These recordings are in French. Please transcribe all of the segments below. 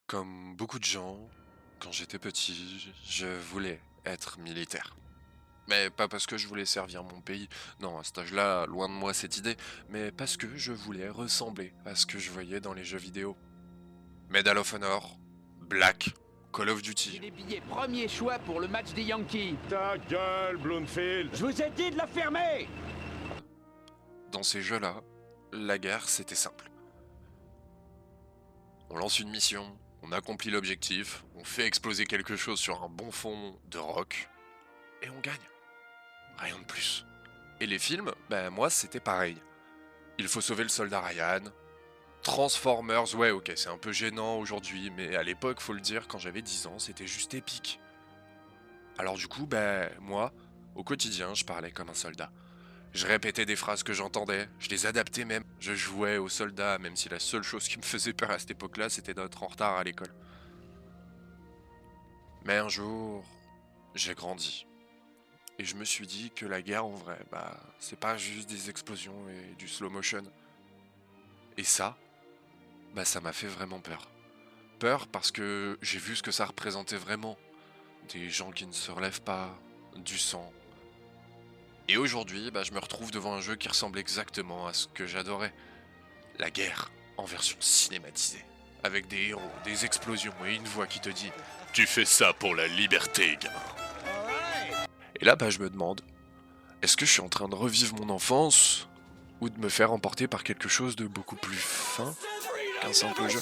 Comme beaucoup de gens, quand j'étais petit, je voulais être militaire. Mais pas parce que je voulais servir mon pays, non, à cet âge-là, loin de moi cette idée, mais parce que je voulais ressembler à ce que je voyais dans les jeux vidéo. Medal of Honor, Black, Call of J'ai Duty. des billets premier choix pour le match des Yankees. Ta gueule, Bloomfield! Je vous ai dit de la fermer. Dans ces jeux-là, la guerre, c'était simple. On lance une mission, on accomplit l'objectif, on fait exploser quelque chose sur un bon fond de rock, et on gagne. Rien de plus. Et les films, ben moi c'était pareil. Il faut sauver le soldat Ryan. Transformers, ouais ok, c'est un peu gênant aujourd'hui, mais à l'époque, faut le dire, quand j'avais 10 ans, c'était juste épique. Alors du coup, ben moi, au quotidien, je parlais comme un soldat. Je répétais des phrases que j'entendais, je les adaptais même. Je jouais aux soldats, même si la seule chose qui me faisait peur à cette époque-là, c'était d'être en retard à l'école. Mais un jour, j'ai grandi. Et je me suis dit que la guerre en vrai, bah, c'est pas juste des explosions et du slow motion. Et ça, bah, ça m'a fait vraiment peur. Peur parce que j'ai vu ce que ça représentait vraiment. Des gens qui ne se relèvent pas, du sang. Et aujourd'hui, bah, je me retrouve devant un jeu qui ressemble exactement à ce que j'adorais. La guerre, en version cinématisée. Avec des héros, des explosions et une voix qui te dit « Tu fais ça pour la liberté, gamin !» Et là, bah, je me demande, est-ce que je suis en train de revivre mon enfance ou de me faire emporter par quelque chose de beaucoup plus fin qu'un simple jeu?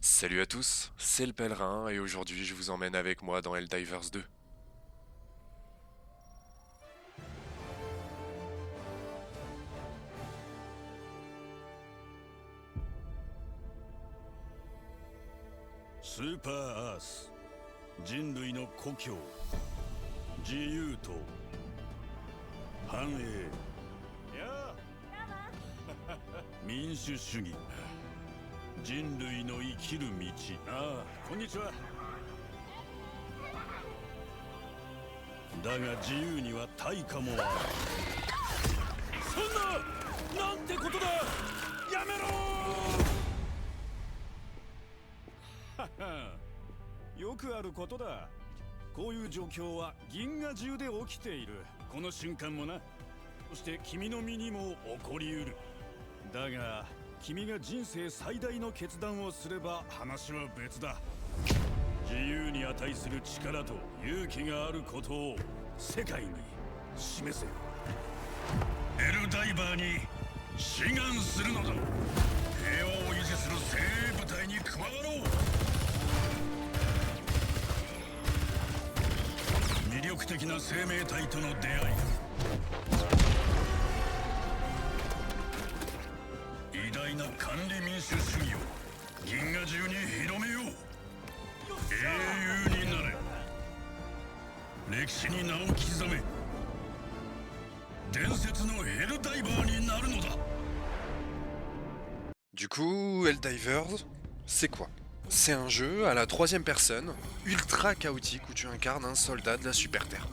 Salut à tous, c'est le Pèlerin et aujourd'hui je vous emmène avec moi dans Helldivers 2.スーパーアース人類の故郷自由と繁栄やあ民主主義人類の生きる道ああこんにちはだが自由には対価もあるそんななんてことだやめろよくあることだこういう状況は銀河中で起きているこの瞬間もなそして君の身にも起こりうるだが君が人生最大の決断をすれば話は別だ自由に値する力と勇気があることを世界に示せエルダイバーに志願するのだ平和を維持する精鋭部隊に加わろう魅力的な生命体との出会い偉大な管理民主主義を銀河中に広めよう英雄になれ歴史に名を刻め伝説のヘルダイバーになるのだ Du coup, Helldivers, c'est quoi? C'est un jeu à la troisième personne, ultra chaotique où tu incarnes un soldat de la Super Terre.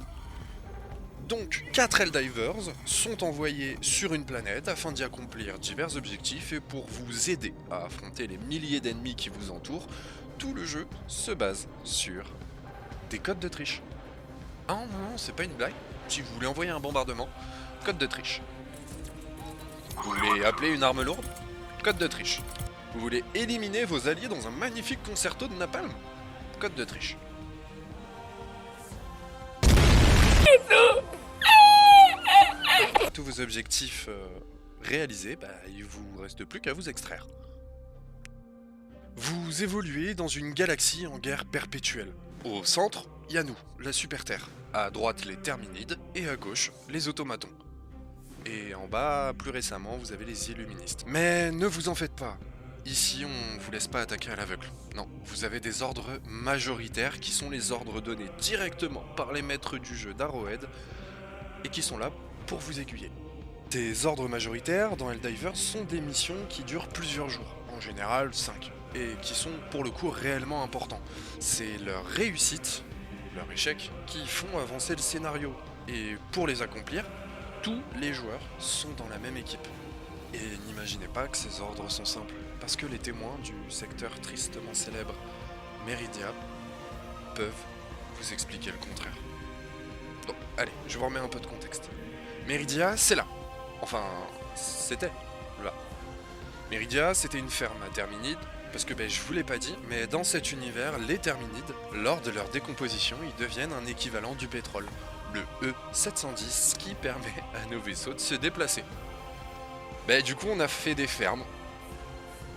Donc, 4 Helldivers sont envoyés sur une planète afin d'y accomplir divers objectifs et pour vous aider à affronter les milliers d'ennemis qui vous entourent, tout le jeu se base sur des codes de triche. Ah non, non, c'est pas une blague. Si vous voulez envoyer un bombardement, code de triche. Vous voulez appeler une arme lourde? Code de triche. Vous voulez éliminer vos alliés dans un magnifique concerto de napalm? Code de triche. Tous vos objectifs réalisés, bah, il vous reste plus qu'à vous extraire. Vous évoluez dans une galaxie en guerre perpétuelle. Au centre, il y a nous, la Super Terre. À droite, les Terminides, et à gauche, les Automatons. Et en bas, plus récemment, vous avez les Illuministes. Mais ne vous en faites pas. Ici, on vous laisse pas attaquer à l'aveugle. Non, vous avez des ordres majoritaires qui sont les ordres donnés directement par les maîtres du jeu d'Arrowhead et qui sont là pour vous aiguiller. Ces ordres majoritaires dans Helldivers sont des missions qui durent plusieurs jours, en général 5, et qui sont pour le coup réellement importants. C'est leur réussite leur échec, qui font avancer le scénario. Et pour les accomplir, tous les joueurs sont dans la même équipe. Et n'imaginez pas que ces ordres sont simples, parce que les témoins du secteur tristement célèbre Meridia peuvent vous expliquer le contraire. Bon, allez, je vous remets un peu de contexte. Meridia, c'est là. Enfin, c'était là. Meridia, c'était une ferme à terminides, parce que je vous l'ai pas dit, mais dans cet univers, les terminides, lors de leur décomposition, ils deviennent un équivalent du pétrole, le E710, qui permet à nos vaisseaux de se déplacer. Du coup, on a fait des fermes.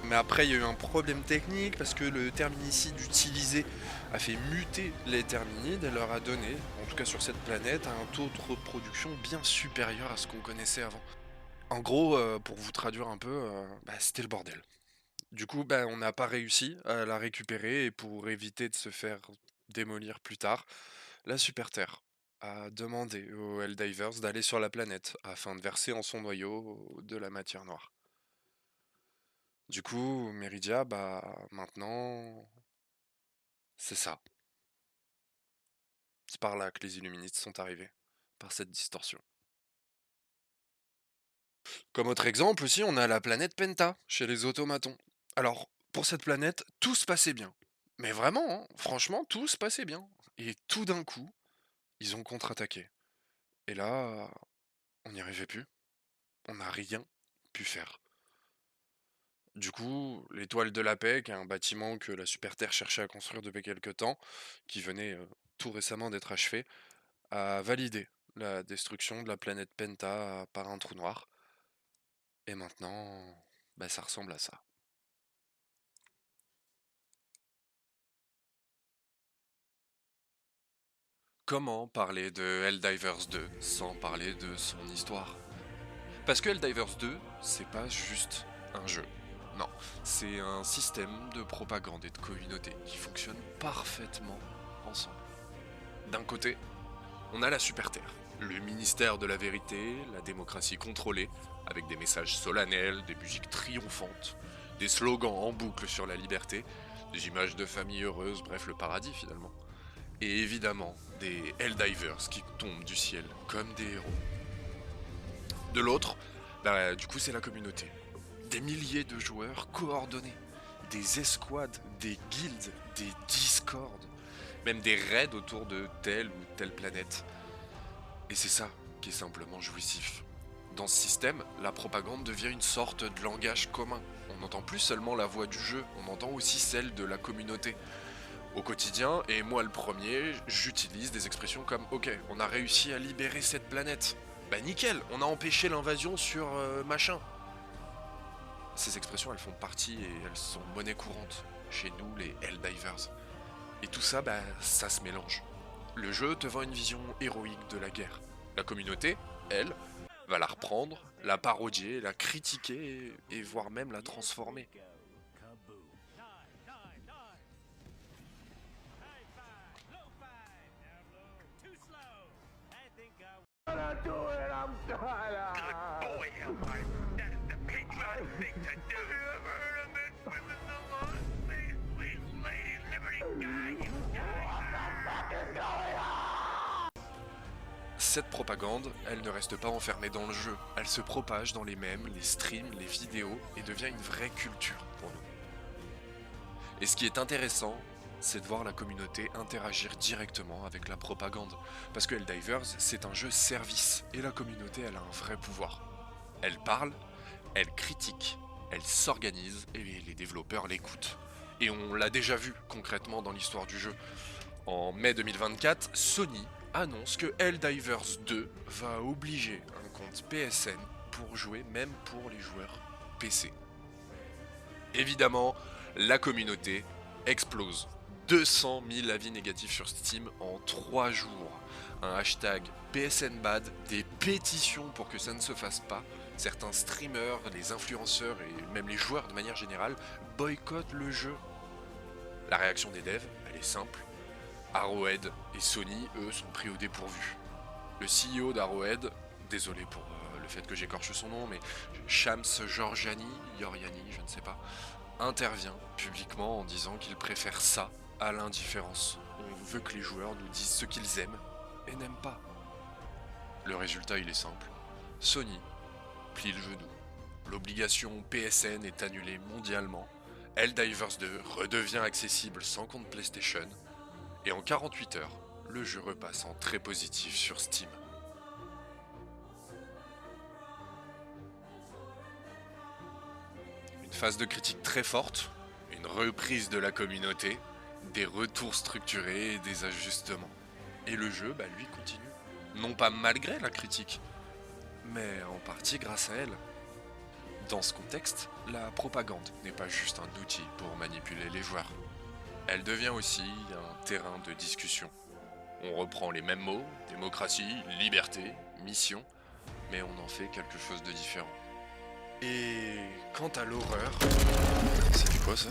Mais après, il y a eu un problème technique parce que le terminicide utilisé a fait muter les terminides et leur a donné, en tout cas sur cette planète, un taux de reproduction bien supérieur à ce qu'on connaissait avant. En gros, pour vous traduire un peu, c'était le bordel. Du coup, on n'a pas réussi à la récupérer et pour éviter de se faire démolir plus tard, la Super Terre a demandé aux Helldivers d'aller sur la planète afin de verser en son noyau de la matière noire. Du coup, Meridia, maintenant, c'est ça. C'est par là que les Illuministes sont arrivés, par cette distorsion. Comme autre exemple aussi, on a la planète Penta, chez les automatons. Alors, pour cette planète, tout se passait bien. Mais vraiment, hein, franchement, tout se passait bien. Et tout d'un coup, ils ont contre-attaqué. Et là, on n'y arrivait plus. On n'a rien pu faire. Du coup, l'étoile de la paix, qui est un bâtiment que la Super Terre cherchait à construire depuis quelques temps, qui venait tout récemment d'être achevé, a validé la destruction de la planète Penta par un trou noir. Et maintenant, ça ressemble à ça. Comment parler de Helldivers 2 sans parler de son histoire? Parce que Helldivers 2, c'est pas juste un jeu. Non, c'est un système de propagande et de communauté qui fonctionne parfaitement ensemble. D'un côté, on a la Super Terre, le ministère de la vérité, la démocratie contrôlée, avec des messages solennels, des musiques triomphantes, des slogans en boucle sur la liberté, des images de famille heureuse, bref le paradis finalement. Et évidemment, des Helldivers qui tombent du ciel comme des héros. De l'autre, du coup c'est la communauté. Des milliers de joueurs coordonnés, des escouades, des guildes, des discords, même des raids autour de telle ou telle planète. Et c'est ça qui est simplement jouissif. Dans ce système, la propagande devient une sorte de langage commun. On n'entend plus seulement la voix du jeu, on entend aussi celle de la communauté. Au quotidien, et moi le premier, j'utilise des expressions comme « Ok, on a réussi à libérer cette planète. Nickel, on a empêché l'invasion sur machin. » Ces expressions, elles font partie et elles sont monnaie courante chez nous, les Helldivers. Et tout ça, ça se mélange. Le jeu te vend une vision héroïque de la guerre. La communauté, elle, va la reprendre, la parodier, la critiquer et voire même la transformer. Cette propagande, elle ne reste pas enfermée dans le jeu, elle se propage dans les mèmes, les streams, les vidéos et devient une vraie culture pour nous. Et ce qui est intéressant, c'est de voir la communauté interagir directement avec la propagande. Parce que Helldivers, c'est un jeu service et la communauté, elle a un vrai pouvoir. Elle parle, elle critique, elle s'organise et les développeurs l'écoutent. Et on l'a déjà vu concrètement dans l'histoire du jeu. En mai 2024, Sony annonce que Helldivers 2 va obliger un compte PSN pour jouer même pour les joueurs PC. Évidemment, la communauté explose. 200 000 avis négatifs sur Steam en 3 jours. Un hashtag PSNBad, des pétitions pour que ça ne se fasse pas. Certains streamers, les influenceurs et même les joueurs de manière générale boycottent le jeu. La réaction des devs, elle est simple. Arrowhead et Sony, eux, sont pris au dépourvu. Le CEO d'Arrowhead, désolé pour le fait que j'écorche son nom, mais Shams Georgiani, je ne sais pas, intervient publiquement en disant qu'il préfère ça à l'indifférence veut que les joueurs nous disent ce qu'ils aiment et n'aiment pas. Le résultat, il est simple. Sony plie le genou. L'obligation PSN est annulée mondialement. Helldivers 2 redevient accessible sans compte PlayStation. Et en 48 heures, le jeu repasse en très positif sur Steam. Une phase de critique très forte, une reprise de la communauté, des retours structurés et des ajustements. Et le jeu, lui, continue. Non pas malgré la critique, mais en partie grâce à elle. Dans ce contexte, la propagande n'est pas juste un outil pour manipuler les joueurs. Elle devient aussi un terrain de discussion. On reprend les mêmes mots, démocratie, liberté, mission, mais on en fait quelque chose de différent. Et quant à l'horreur... C'est quoi ça?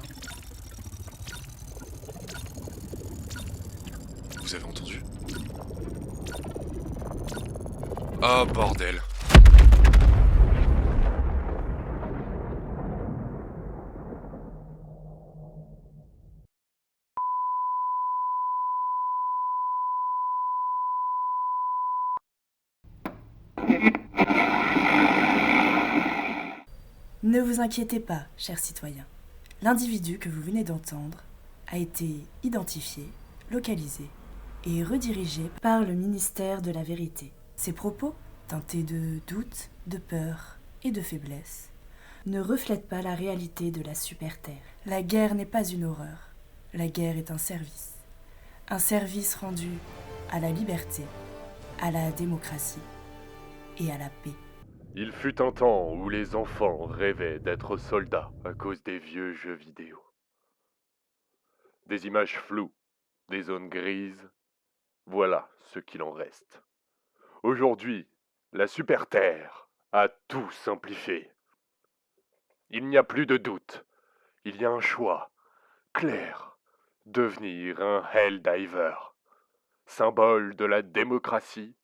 Vous avez entendu? Oh bordel! Ne vous inquiétez pas, chers citoyens. L'individu que vous venez d'entendre a été identifié, localisé et redirigé par le ministère de la Vérité. Ses propos, teintés de doute, de peur et de faiblesse, ne reflètent pas la réalité de la Super-Terre. La guerre n'est pas une horreur. La guerre est un service. Un service rendu à la liberté, à la démocratie et à la paix. Il fut un temps où les enfants rêvaient d'être soldats à cause des vieux jeux vidéo. Des images floues, des zones grises, voilà ce qu'il en reste. Aujourd'hui, la Super-Terre a tout simplifié. Il n'y a plus de doute, il y a un choix clair, devenir un Helldiver, symbole de la démocratie,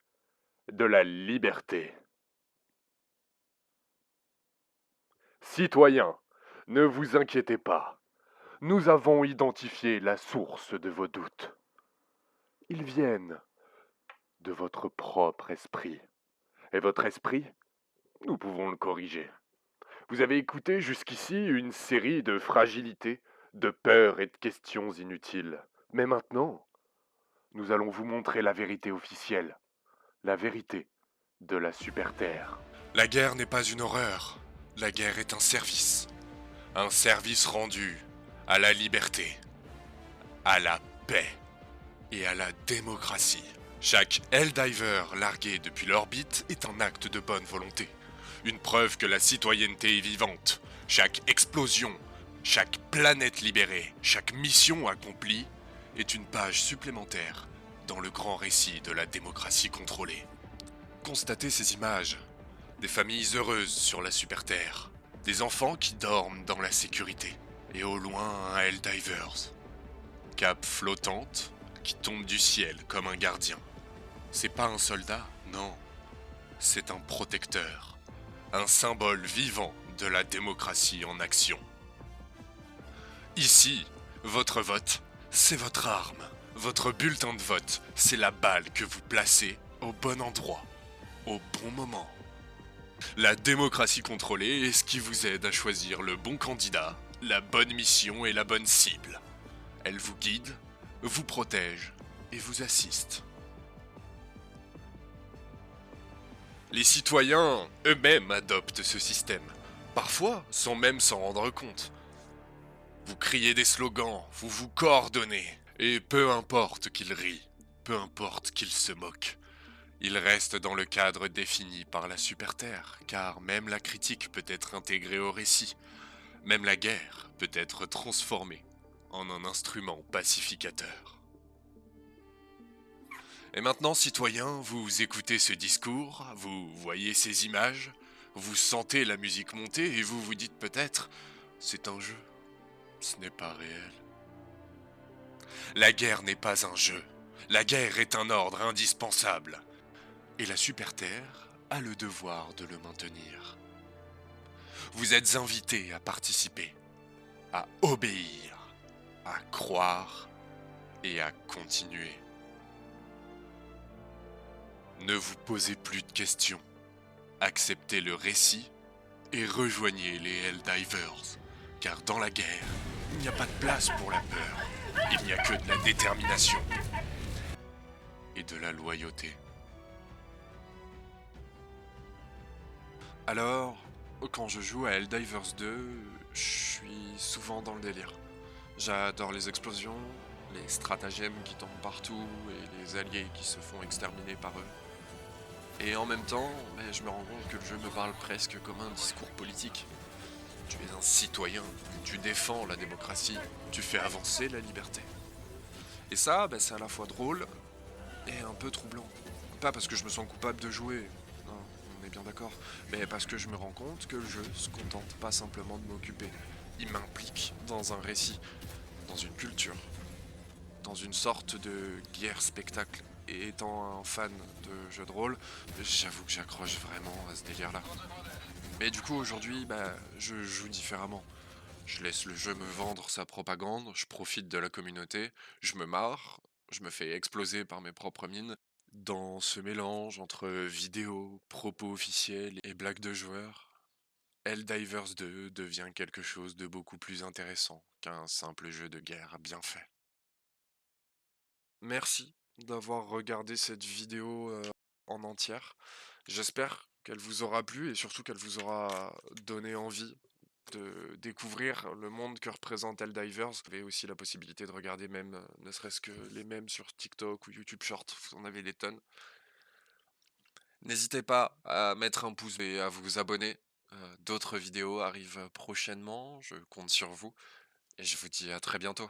de la liberté. Citoyens, ne vous inquiétez pas. Nous avons identifié la source de vos doutes. Ils viennent de votre propre esprit. Et votre esprit, nous pouvons le corriger. Vous avez écouté jusqu'ici une série de fragilités, de peurs et de questions inutiles. Mais maintenant, nous allons vous montrer la vérité officielle. La vérité de la Super-Terre. La guerre n'est pas une horreur. La guerre est un service. Un service rendu à la liberté, à la paix et à la démocratie. Chaque Helldiver largué depuis l'orbite est un acte de bonne volonté. Une preuve que la citoyenneté est vivante. Chaque explosion, chaque planète libérée, chaque mission accomplie est une page supplémentaire dans le grand récit de la démocratie contrôlée. Constatez ces images. Des familles heureuses sur la Super-Terre. Des enfants qui dorment dans la sécurité. Et au loin, un Helldivers. Cape flottante qui tombe du ciel comme un gardien. C'est pas un soldat, non. C'est un protecteur. Un symbole vivant de la démocratie en action. Ici, votre vote, c'est votre arme. Votre bulletin de vote, c'est la balle que vous placez au bon endroit, au bon moment. La démocratie contrôlée est ce qui vous aide à choisir le bon candidat, la bonne mission et la bonne cible. Elle vous guide, vous protège et vous assiste. Les citoyens eux-mêmes adoptent ce système, parfois sans même s'en rendre compte. Vous criez des slogans, vous vous coordonnez, et peu importe qu'ils rient, peu importe qu'ils se moquent. Il reste dans le cadre défini par la Super-Terre, car même la critique peut être intégrée au récit. Même la guerre peut être transformée en un instrument pacificateur. Et maintenant, citoyens, vous écoutez ce discours, vous voyez ces images, vous sentez la musique monter et vous vous dites peut-être « c'est un jeu, ce n'est pas réel ». La guerre n'est pas un jeu, la guerre est un ordre indispensable. Et la Super-Terre a le devoir de le maintenir. Vous êtes invités à participer, à obéir, à croire et à continuer. Ne vous posez plus de questions. Acceptez le récit et rejoignez les Helldivers. Car dans la guerre, il n'y a pas de place pour la peur. Il n'y a que de la détermination et de la loyauté. Alors, quand je joue à Helldivers 2, je suis souvent dans le délire. J'adore les explosions, les stratagèmes qui tombent partout et les alliés qui se font exterminer par eux. Et en même temps, je me rends compte que le jeu me parle presque comme un discours politique. Tu es un citoyen, tu défends la démocratie, tu fais avancer la liberté. Et ça, c'est à la fois drôle et un peu troublant. Pas parce que je me sens coupable de jouer, non, on est bien d'accord, mais parce que je me rends compte que le jeu se contente pas simplement de m'occuper. Il m'implique dans un récit, dans une culture, dans une sorte de guerre-spectacle. Et étant un fan de jeux de rôle, j'avoue que j'accroche vraiment à ce délire-là. Mais du coup, aujourd'hui, je joue différemment. Je laisse le jeu me vendre sa propagande, je profite de la communauté, je me marre, je me fais exploser par mes propres mines. Dans ce mélange entre vidéos, propos officiels et blagues de joueurs, Helldivers 2 devient quelque chose de beaucoup plus intéressant qu'un simple jeu de guerre bien fait. Merci d'avoir regardé cette vidéo en entière. J'espère qu'elle vous aura plu et surtout qu'elle vous aura donné envie de découvrir le monde que représente Helldivers. Vous avez aussi la possibilité de regarder même, ne serait-ce que les mêmes sur TikTok ou YouTube Short, vous en avez des tonnes. N'hésitez pas à mettre un pouce et à vous abonner. D'autres vidéos arrivent prochainement, je compte sur vous et je vous dis à très bientôt.